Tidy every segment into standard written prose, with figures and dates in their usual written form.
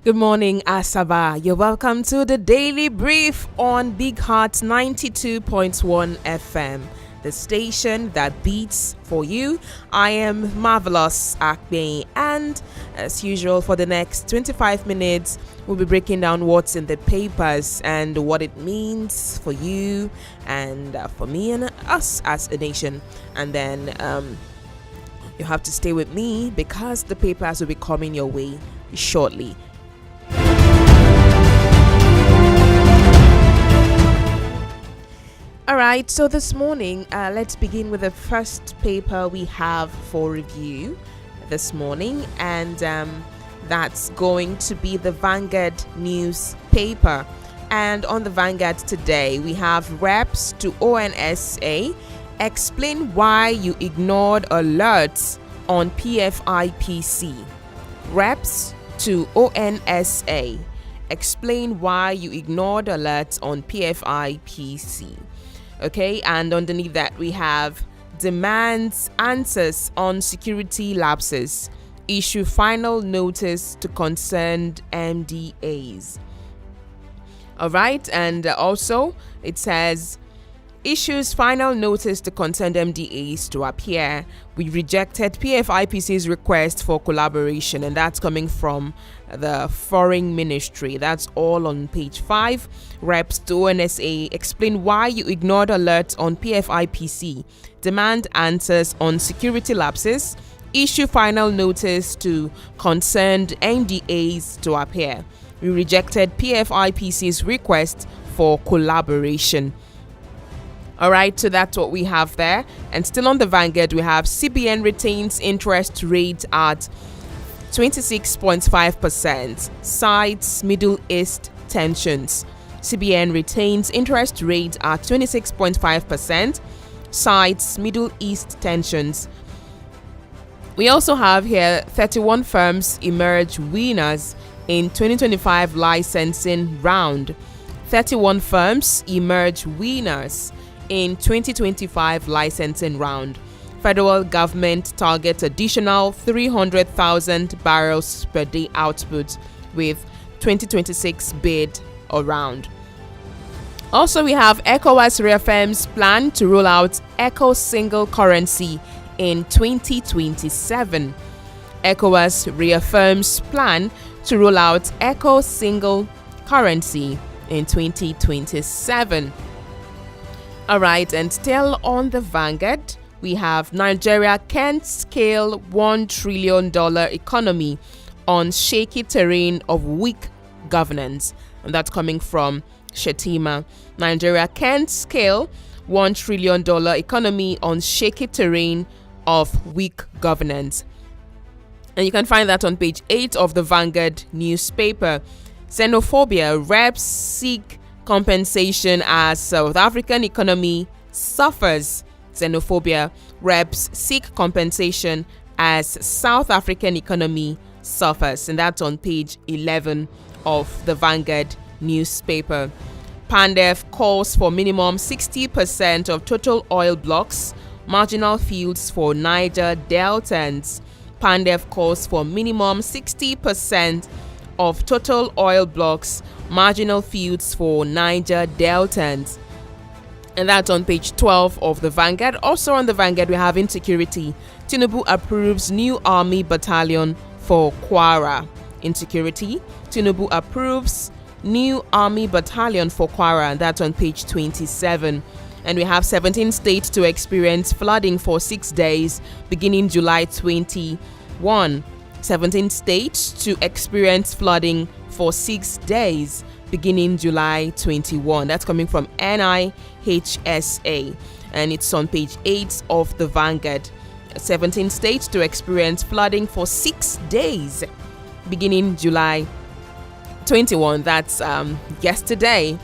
Good morning, Asaba. You're welcome to the Daily Brief on Big Heart 92.1 FM, the station that beats for you. I am Marvellous Akpenyi, and as usual, for the next 25 minutes, we'll be breaking down what's in the papers and what it means for you and for me and us as a nation. And then you have to stay with me because the papers will be coming your way shortly. All right, so this morning, let's begin with the first paper we have for review this morning, and that's going to be the Vanguard newspaper. And on the Vanguard today, we have reps to ONSA explain why you ignored alerts on PFIPC. Reps to ONSA explain why you ignored alerts on PFIPC. Okay, and underneath that we have demands answers on security lapses, issue final notice to concerned MDAs. All right, and also it says issues final notice to concerned MDAs to appear. We rejected PFIPC's request for collaboration, and that's coming from the Foreign Ministry. That's all on page 5. Reps to ONSA explain why you ignored alerts on PFIPC, demand answers on security lapses, issue final notice to concerned MDAs to appear. We rejected PFIPC's request for collaboration. All right, so that's what we have there. And still on the Vanguard, we have CBN retains interest rate at 26.5%, cites Middle East tensions. CBN retains interest rate at 26.5%, cites Middle East tensions. We also have here 31 firms emerge winners in 2025 licensing round. 31 firms emerge winners in 2025 licensing round. Federal government targets additional 300,000 barrels per day output with 2026 bid around. Also, we have ECOWAS reaffirms plan to roll out ECO single currency in 2027. ECOWAS reaffirms plan to roll out ECO single currency in 2027. All right, and still on the Vanguard, we have Nigeria can't scale $1 trillion economy on shaky terrain of weak governance. And that's coming from Shetima. Nigeria can't scale $1 trillion economy on shaky terrain of weak governance. And you can find that on page 8 of the Vanguard newspaper. Xenophobia, reps seek compensation as South African economy suffers. Xenophobia, reps seek compensation as South African economy suffers. And that's on page 11 of the Vanguard newspaper. Pandef calls for minimum 60% of total oil blocks, marginal fields for Niger Deltans. Pandef calls for minimum 60% of total oil blocks, marginal fields for Niger Deltans. And that's on page 12 of the Vanguard. Also on the Vanguard, we have insecurity. Tinubu approves new army battalion for Kwara. Insecurity. Tinubu approves new army battalion for Kwara. And that's on page 27. And we have 17 states to experience flooding for 6 days beginning July 21. 17 states to experience flooding for 6 days beginning July 21. That's coming from NIHSA, and it's on page 8 of the Vanguard. 17 states to experience flooding for 6 days beginning July 21. That's yesterday.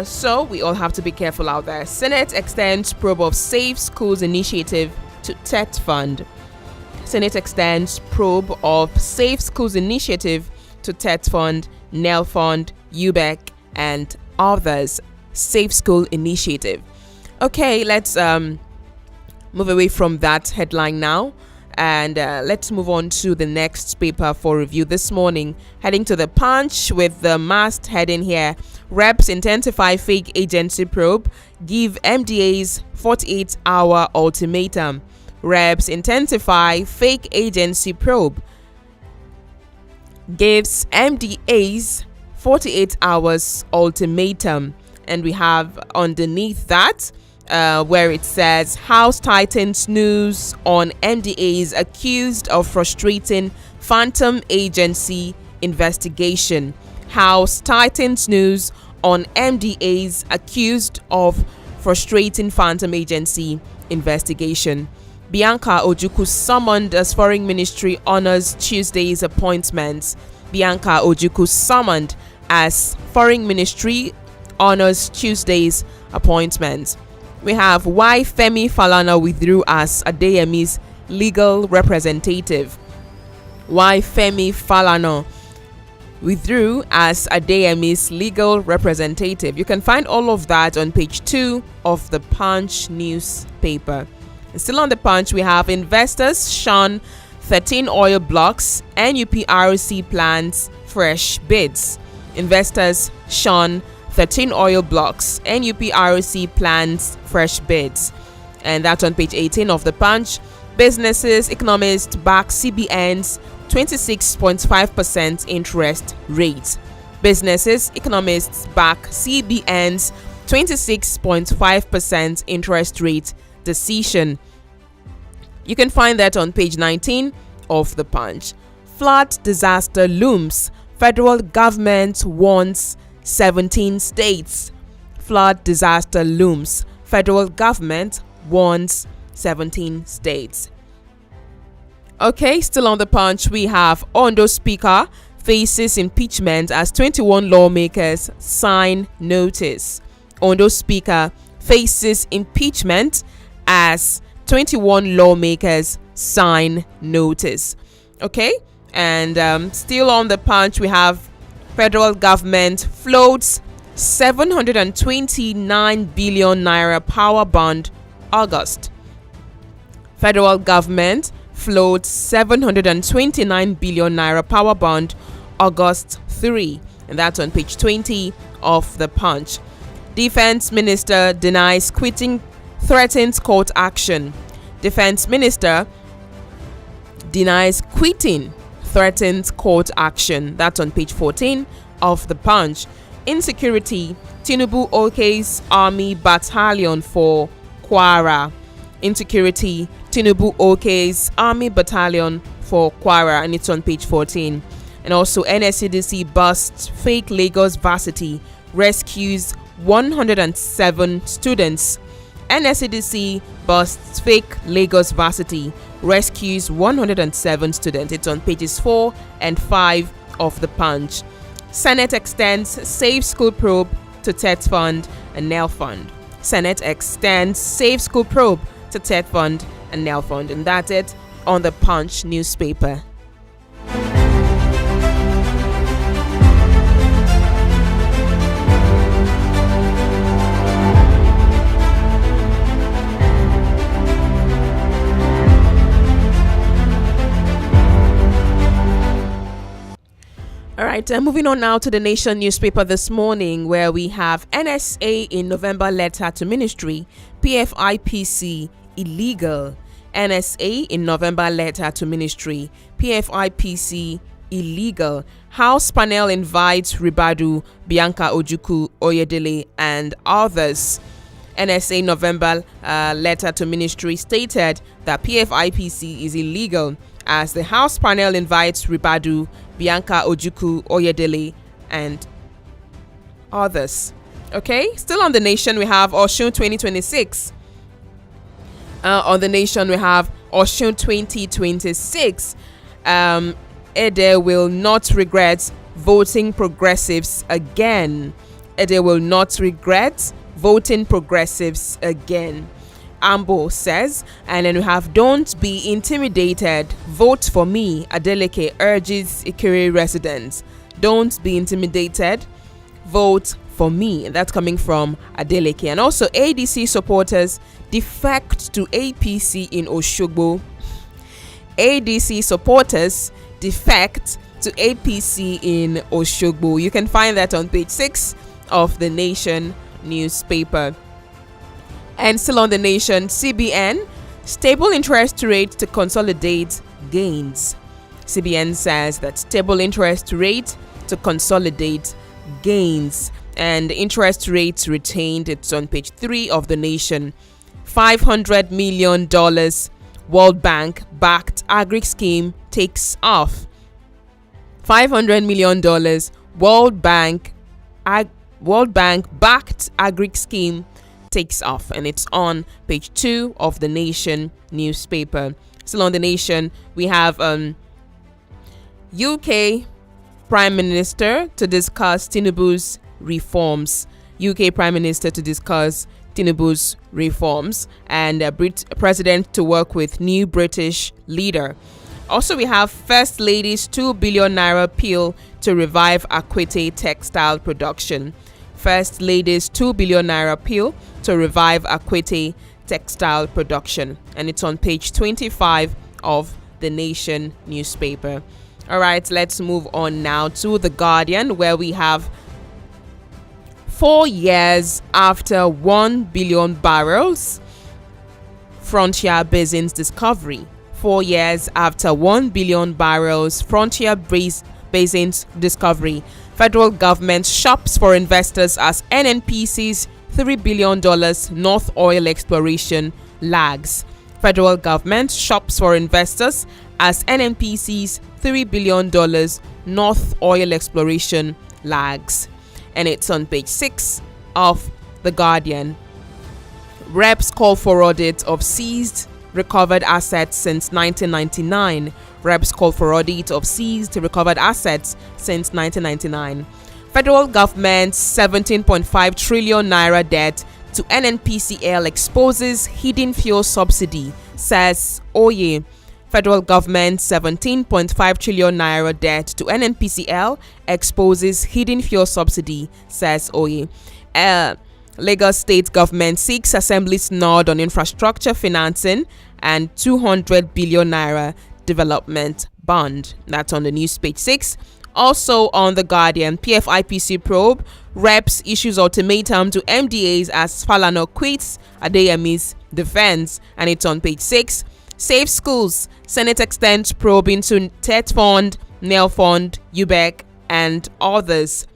So we all have to be careful out there. Senate extends probe of Safe Schools initiative to TET Fund. Senate extends probe of Safe Schools initiative to TET Fund, NEL Fund, UBEC, and others. Safe School initiative. Okay, let's move away from that headline now. And let's move on to the next paper for review this morning. Heading to the Punch with the mast heading here: Reps intensify fake agency probe, give MDAs 48-hour ultimatum. Reps intensify fake agency probe, gives MDAs 48 hours ultimatum. And we have underneath that where it says House tightens news on MDAs accused of frustrating phantom agency investigation. House tightens news on MDAs accused of frustrating phantom agency investigation. Bianca Ojukwu summoned as Foreign Ministry honors Tuesday's appointments. Bianca Ojukwu summoned as Foreign Ministry honors Tuesday's appointments. We have why Femi Falana withdrew as Adeyemi's legal representative. Why Femi Falana withdrew as Adeyemi's legal representative. You can find all of that on page 2 of the Punch newspaper. And still on the Punch, we have investors shun 13 oil blocks, NUPRC plans fresh bids. Investors shun 13 oil blocks, NUPRC plans fresh bids. And that's on page 18 of the Punch. Businesses, economists back CBN's 26.5% interest rate. Businesses, economists back CBN's 26.5% interest rate decision. You can find that on page 19 of the Punch. Flood disaster looms. Federal government warns 17 states. Flood disaster looms. Federal government warns 17 states. Okay, still on the Punch, we have Ondo Speaker faces impeachment as 21 lawmakers sign notice. Ondo Speaker faces impeachment as 21 lawmakers sign notice. Okay, and still on the Punch, we have federal government floats 729 billion naira power bond August. Federal government floats 729 billion naira power bond August 3, and that's on page 20 of the Punch. Defense Minister denies quitting, threatens court action. Defense Minister denies quitting, threatens court action. That's on page 14 of the Punch. Insecurity, Tinubu okays Army Battalion for Kwara. Insecurity, Tinubu okays Army Battalion for Kwara, and it's on page 14. And also NSCDC busts fake Lagos varsity, rescues 107 students. NSCDC busts fake Lagos varsity, rescues 107 students. It's on pages 4 and 5 of the Punch. Senate extends Save School probe to TET Fund and NEL Fund. Senate extends Save School probe to TET Fund and NEL Fund. And that's it on the Punch newspaper. All right, moving on now to the Nation newspaper this morning, where we have NSA in November letter to ministry, PFIPC illegal. NSA in November letter to ministry, PFIPC illegal. House panel invites Ribadu, Bianca Ojukwu, Oyedele, and others. NSA November letter to ministry stated that PFIPC is illegal, as the House panel invites Ribadu, Bianca Ojukwu, Oyedele, and others. Okay, still on the Nation, we have Osun 2026. On the Nation, we have Osun 2026. Ede will not regret voting progressives again. Ede will not regret voting progressives again, Ambo says. And then we have don't be intimidated, vote for me, Adeleke urges Ikere residents. Don't be intimidated, vote for me. And that's coming from Adeleke. And also ADC supporters defect to APC in Oshogbo. ADC supporters defect to APC in Oshogbo. You can find that on page 6 of the Nation newspaper. And still on the Nation, CBN, stable interest rate to consolidate gains. CBN says that stable interest rate to consolidate gains, and interest rates retained. It's on page 3 of the Nation. $500 million World Bank backed agri scheme takes off. $500 million World Bank backed agri scheme takes off, and it's on page 2 of the Nation newspaper. Still on the Nation, we have UK Prime Minister to discuss Tinubu's reforms. UK Prime Minister to discuss Tinubu's reforms, and President to work with new British leader. Also, we have First Lady's 2 billion naira appeal to revive Akpenyi textile production. First Lady's 2 billion naira appeal to revive Akpenyi textile production, and it's on page 25 of the Nation newspaper. All right, let's move on now to The Guardian, where we have 4 years after 1 billion barrels, Frontier Basin's discovery. 4 years after 1 billion barrels, Frontier Basin's discovery. Federal government shops for investors as NNPC's $3 billion North Oil exploration lags. Federal government shops for investors as NNPC's $3 billion North Oil exploration lags. And it's on page 6 of The Guardian. Reps call for audit of seized recovered assets since 1999. Reps call for audit of seized recovered assets since 1999. Federal government's 17.5 trillion naira debt to NNPCL exposes hidden fuel subsidy, says Oye. Federal government's 17.5 trillion naira debt to NNPCL exposes hidden fuel subsidy, says Oye. Lagos state government seeks assembly's nod on infrastructure financing and 200 billion naira development bond. That's on the news page 6. Also on The Guardian, PFIPC probe, reps issues ultimatum to MDAs as Falana quits Adeyemi's defense, and it's on page 6. Safe schools, Senate extends probe into TET Fund, NEL Fund, UBEC, and others.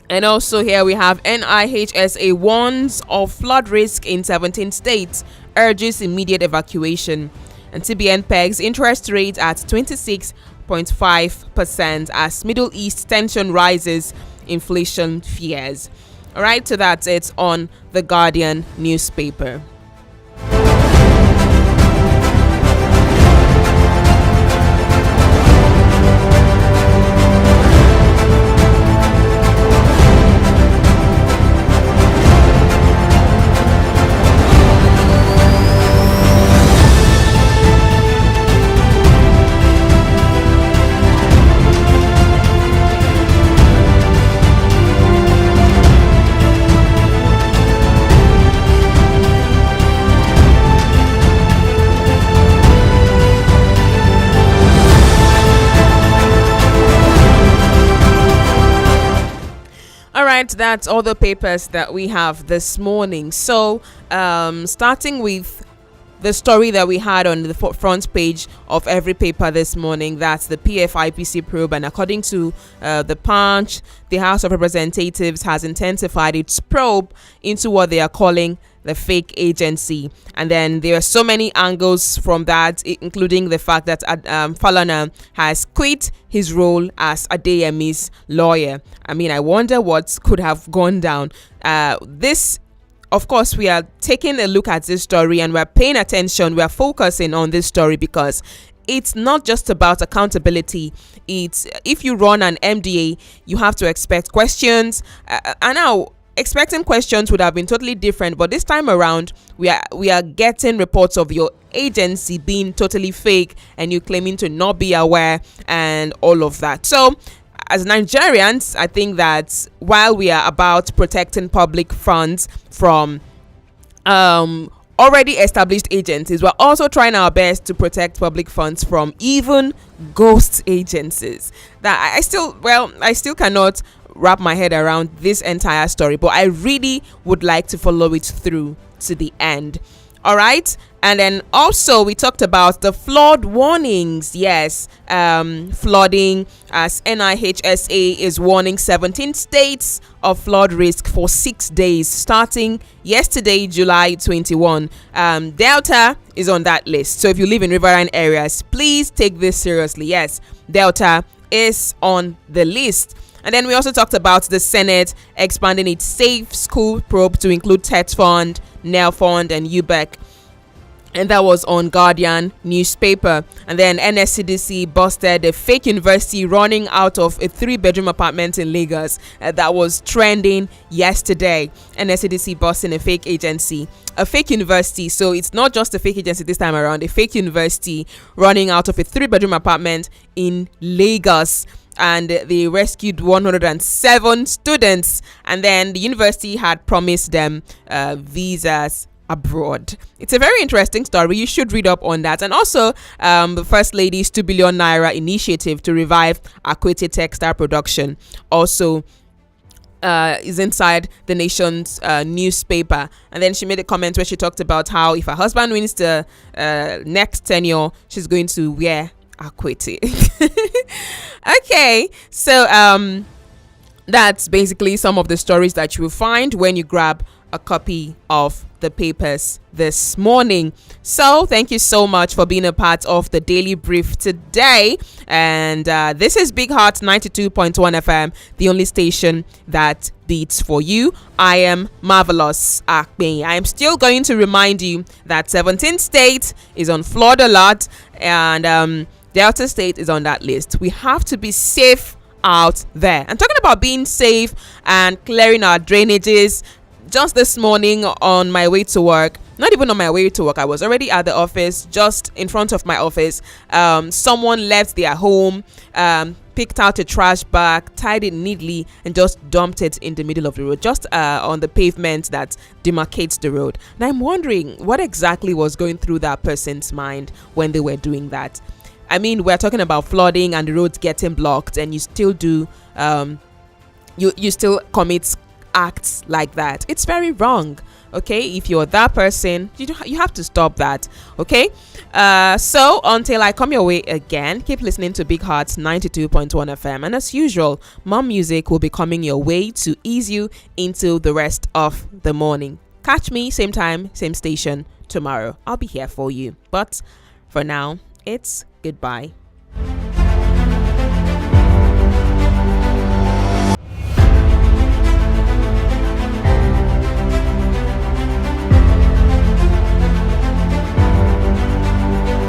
And also here we have NIHSA warns of flood risk in 17 states, urges immediate evacuation. And CBN pegs interest rates at 26.5% as Middle East tension rises, inflation fears. All right, so that's it on The Guardian newspaper. That's all the papers that we have this morning. So starting with the story that we had on the front page of every paper this morning, that's the PFIPC probe, and according to the Punch, the House of Representatives has intensified its probe into what they are calling the fake agency. And then there are so many angles from that, including the fact that Falana has quit his role as Adeyemi's lawyer. I mean, I wonder what could have gone down. This, of course, we are taking a look at this story and we're paying attention. We're focusing on this story because it's not just about accountability. It's if you run an MDA, you have to expect questions. And now, expecting questions would have been totally different, but this time around we are getting reports of your agency being totally fake and you claiming to not be aware and all of that. So as Nigerians, I think that while we are about protecting public funds from already established agencies, we're also trying our best to protect public funds from even ghost agencies. That I still cannot wrap my head around this entire story, but I really would like to follow it through to the end. All right. And then also we talked about the flood warnings. Yes, flooding, as NIHSA is warning 17 states of flood risk for 6 days starting yesterday, July 21. Delta is on that list. So if you live in riverine areas, please take this seriously. Yes, Delta is on the list. And then we also talked about the Senate expanding its Safe School probe to include TET Fund, NEL Fund, and UBEC. And that was on Guardian newspaper. And then NSCDC busted a fake university running out of a 3-bedroom apartment in Lagos. That was trending yesterday. NSCDC busting a fake agency, a fake university. So it's not just a fake agency this time around, a fake university running out of a 3-bedroom apartment in Lagos. And they rescued 107 students. And then the university had promised them visas abroad. It's a very interesting story. You should read up on that. And also the First Lady's 2 billion naira initiative to revive Akpenyi textile production also is inside the Nation's newspaper. And then she made a comment where she talked about how if her husband wins the next tenure, she's going to wear Akpenyi. Okay, so that's basically some of the stories that you will find when you grab a copy of the papers this morning. So thank you so much for being a part of the Daily Brief today. And this is Big Heart 92.1 FM, the only station that beats for you. I am Marvellous Akpenyi. I am still going to remind you that 17 State is on flood alert, and Delta State is on that list. We have to be safe out there. And talking about being safe and clearing our drainages, just this morning on my way to work, not even on my way to work, I was already at the office, just in front of my office. Someone left their home, picked out a trash bag, tied it neatly, and just dumped it in the middle of the road, just on the pavement that demarcates the road. And I'm wondering what exactly was going through that person's mind when they were doing that. I mean, we're talking about flooding and the roads getting blocked, and you still do, you still commit acts like that. It's very wrong. Okay, if you're that person, you have to stop that. Okay, so until I come your way again, keep listening to Big Hearts 92.1 FM, and as usual, more music will be coming your way to ease you into the rest of the morning. Catch me same time, same station tomorrow. I'll be here for you, but for now, it's goodbye.